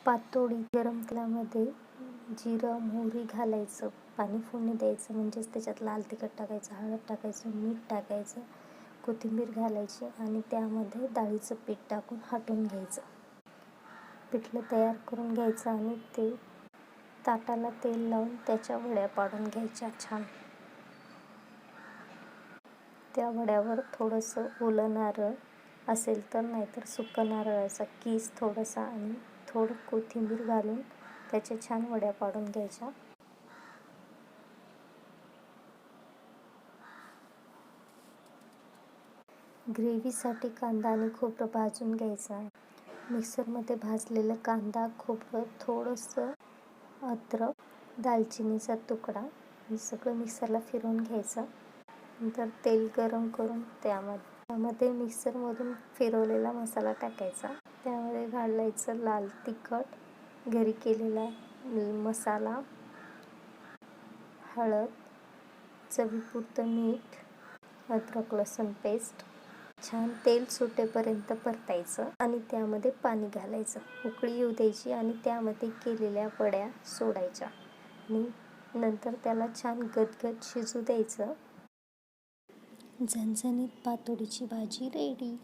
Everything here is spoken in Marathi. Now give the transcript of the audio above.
पातोडी गरम तेलामध्ये जिरं मोहरी घालायचं, पाणी फोडणी द्यायचं, म्हणजेच त्याच्यात लाल तिखट टाकायचं, हळद टाकायचं, मीठ टाकायचं, कोथिंबीर घालायची आणि त्यामध्ये डाळीचं पीठ टाकून हटवून घ्यायचं. पिठलं तयार करून घ्यायचं आणि ते ताटाला तेल लावून त्याच्या वड्या पाडून घ्यायच्या छान. त्या वड्यावर थोडंसं ओलं नारळ असेल तर, नाहीतर सुकं नारळाचा कीस थोडासा आणि थोडं कोथिंबीर घालून त्याच्या छान वड्या पाडून घ्यायच्या. ग्रेव्हीसाठी कांदा आणि खोबरं भाजून घ्यायचा. मिक्सरमध्ये भाजलेलं कांदा, खोबरं, थोडंसं अद्रक, दालचिनीचा तुकडा हे सगळं मिक्सरला फिरवून घ्यायचं. नंतर तेल गरम करून त्यामध्ये मिक्सरमधून फिरवलेला मसाला टाकायचा. त्यामध्ये घालायचं लाल तिखट, घरी केलेला मसाला, हळद, चवीपुरतं मीठ, अद्रक लसूण पेस्ट. छान तेल सुटेपर्यंत परतायचं आणि त्यामध्ये पाणी घालायचं, उकळी येऊ द्यायची आणि त्यामध्ये केलेल्या वड्या सोडायच्या आणि नंतर त्याला छान गदगद शिजू द्यायचं. झणझणीत पातोडीची भाजी रेडी.